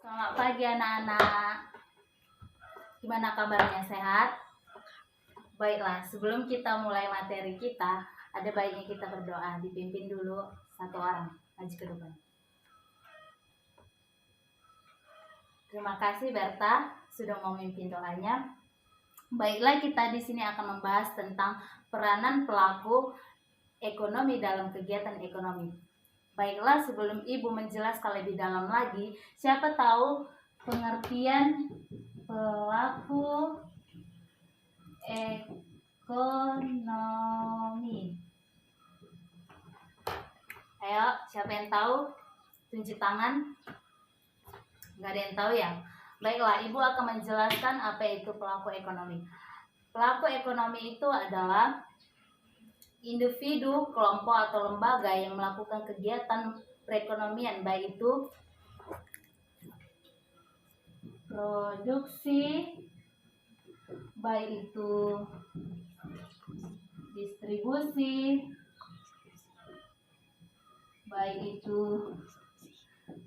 Selamat pagi anak-anak. Gimana kabarnya, sehat? Baiklah, sebelum kita mulai materi kita, ada baiknya kita berdoa. Dipimpin dulu satu orang, maju ke depan. Terima kasih Berta sudah memimpin doanya. Baiklah, kita di sini akan membahas tentang peranan pelaku ekonomi dalam kegiatan ekonomi. Baiklah, sebelum Ibu menjelaskan lebih dalam lagi, siapa tahu pengertian pelaku ekonomi? Ayo, siapa yang tahu? Tunjuk tangan. Nggak ada yang tahu ya? Baiklah, Ibu akan menjelaskan apa itu pelaku ekonomi. Pelaku ekonomi itu adalah individu, kelompok, atau lembaga yang melakukan kegiatan perekonomian, baik itu produksi, baik itu distribusi, baik itu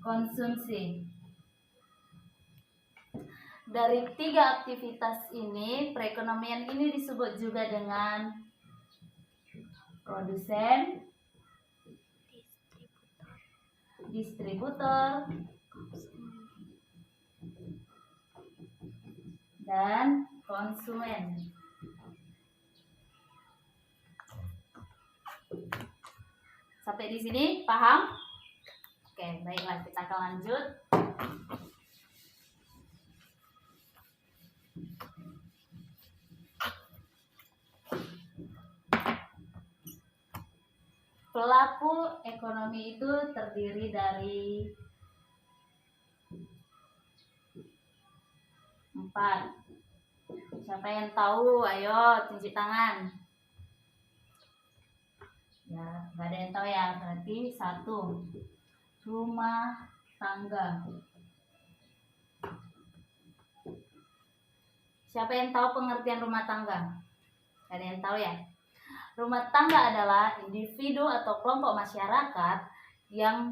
konsumsi. Dari tiga aktivitas ini, perekonomian ini disebut juga dengan produsen, distributor, dan konsumen. Sampai di sini paham? Oke, baiklah, kita akan lanjut. Pelaku ekonomi itu terdiri dari 4. Siapa yang tahu? Ayo tunjuk tangan. Ya, nggak ada yang tahu ya. Berarti 1, rumah tangga. Siapa yang tahu pengertian rumah tangga? Nggak ada yang tahu ya. Rumah tangga adalah individu atau kelompok masyarakat yang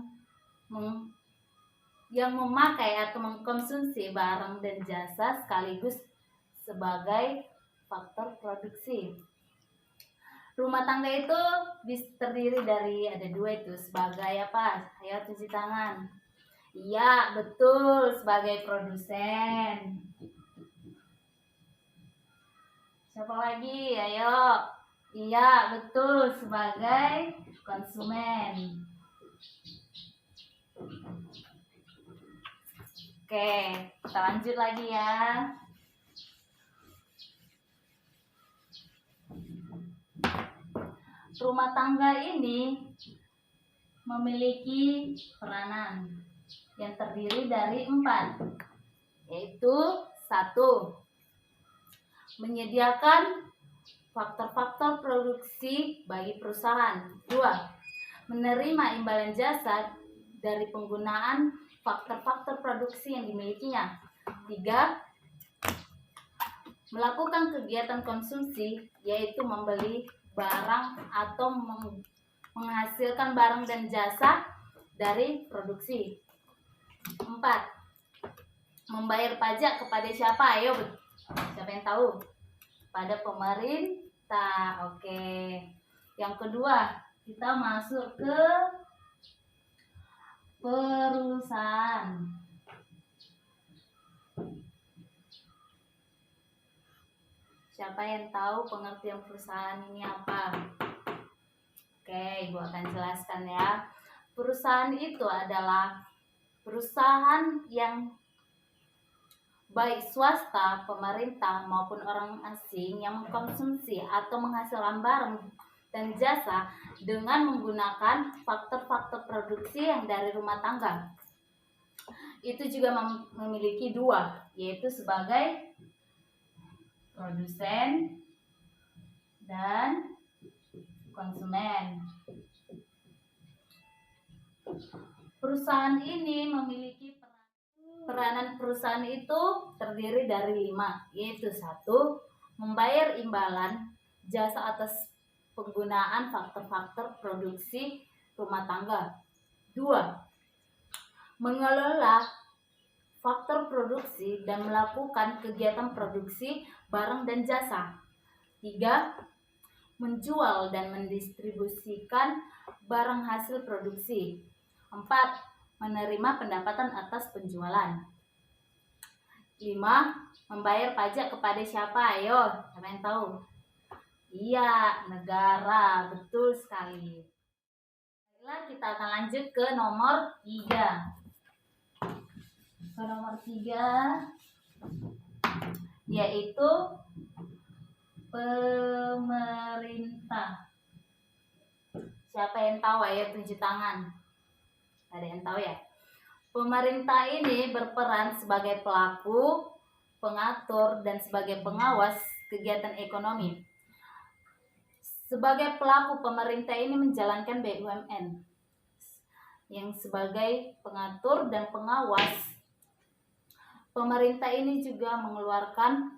memakai atau mengkonsumsi barang dan jasa sekaligus sebagai faktor produksi. Rumah tangga itu terdiri dari ada 2 itu, sebagai apa? Ayo cuci tangan. Iya, betul, sebagai produsen. Siapa lagi? Ayo. Iya, betul, sebagai konsumen. Oke, kita lanjut lagi ya. Rumah tangga ini memiliki peranan yang terdiri dari 4, yaitu 1, menyediakan faktor-faktor produksi bagi perusahaan. 2, menerima imbalan jasa dari penggunaan faktor-faktor produksi yang dimilikinya. 3, melakukan kegiatan konsumsi, yaitu membeli barang atau menghasilkan barang dan jasa dari produksi. 4, membayar pajak kepada siapa? Ayo, siapa yang tahu? Pada pemerintah. Oke. Yang kedua, kita masuk ke perusahaan. Siapa yang tahu pengertian perusahaan ini apa? Oke, Ibu akan jelaskan ya. Perusahaan itu adalah perusahaan yang baik swasta, pemerintah maupun orang asing yang mengkonsumsi atau menghasilkan barang dan jasa dengan menggunakan faktor-faktor produksi yang dari rumah tangga. Itu juga memiliki 2, yaitu sebagai produsen dan konsumen. Perusahaan ini memiliki peranan perusahaan itu terdiri dari 5, yaitu 1, membayar imbalan jasa atas penggunaan faktor-faktor produksi rumah tangga. 2, mengelola faktor produksi dan melakukan kegiatan produksi barang dan jasa. 3. Menjual dan mendistribusikan barang hasil produksi. 4. Menerima pendapatan atas penjualan. 5. Membayar pajak kepada siapa? Ayo, siapa yang tahu? Iya, negara. Betul sekali. Baiklah, kita akan lanjut ke nomor 3. Ke nomor 3, yaitu pemerintah. Siapa yang tahu? Ayo tunjuk tangan. Ada yang tahu ya? Pemerintah ini berperan sebagai pelaku, pengatur, dan sebagai pengawas kegiatan ekonomi. Sebagai pelaku, pemerintah ini menjalankan BUMN. Yang sebagai pengatur dan pengawas, pemerintah ini juga mengeluarkan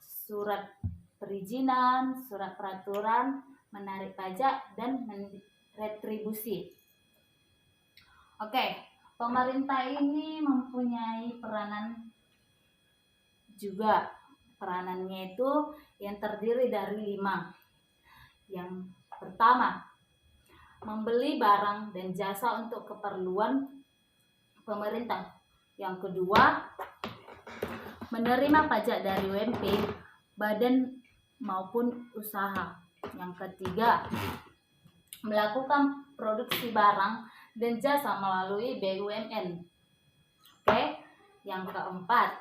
surat perizinan, surat peraturan, menarik pajak, dan retribusi. Oke, pemerintah ini mempunyai peranan juga. Peranannya itu yang terdiri dari 5. Yang pertama, membeli barang dan jasa untuk keperluan pemerintah. Yang kedua, menerima pajak dari UMP, badan maupun usaha. Yang ketiga, melakukan produksi barang dan jasa melalui BUMN. Oke, yang keempat,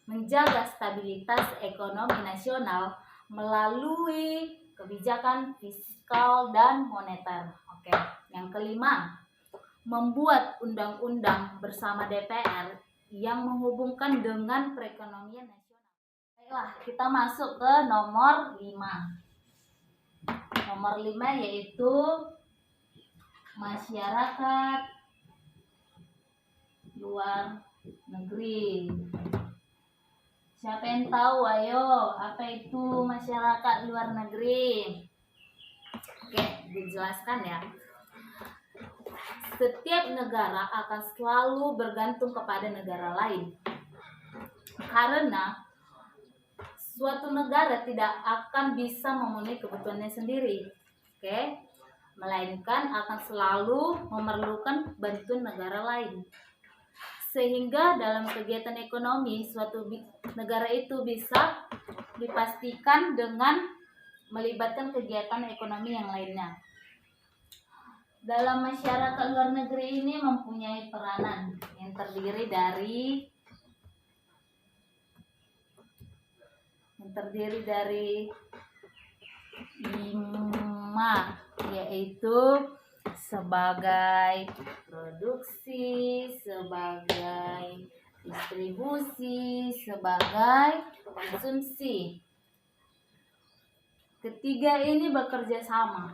menjaga stabilitas ekonomi nasional melalui kebijakan fiskal dan moneter. Oke, yang kelima, membuat undang-undang bersama DPR yang menghubungkan dengan perekonomian nasional. Baiklah, kita masuk ke nomor 5. Nomor 5 yaitu masyarakat luar negeri. Siapa yang tahu? Ayo, apa itu masyarakat luar negeri? Oke, dijelaskan ya. Setiap negara akan selalu bergantung kepada negara lain. Karena suatu negara tidak akan bisa memenuhi kebutuhannya sendiri. Oke, melainkan akan selalu memerlukan bantuan negara lain. Sehingga dalam kegiatan ekonomi suatu negara itu bisa dipastikan dengan melibatkan kegiatan ekonomi yang lainnya. Dalam masyarakat luar negeri ini mempunyai peranan yang terdiri dari 5, yaitu sebagai produksi, sebagai distribusi, sebagai konsumsi. Ketiga ini bekerja sama,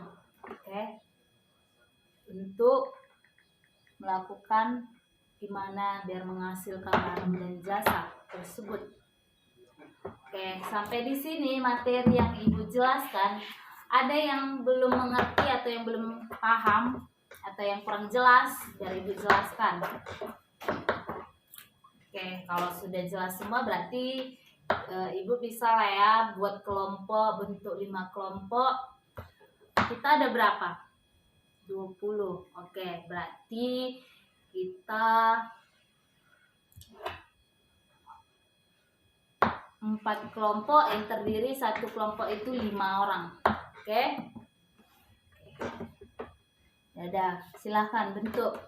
untuk melakukan gimana biar menghasilkan barang dan jasa tersebut. Oke, sampai di sini materi yang Ibu jelaskan. Ada yang belum mengerti atau yang belum paham atau yang kurang jelas, biar Ibu jelaskan. Oke, kalau sudah jelas semua berarti Ibu bisa lah ya buat kelompok, bentuk 5 kelompok. Kita ada berapa? 20. Oke, berarti kita 4 kelompok yang terdiri satu kelompok itu 5 orang. Oke. Dadah, silahkan bentuk.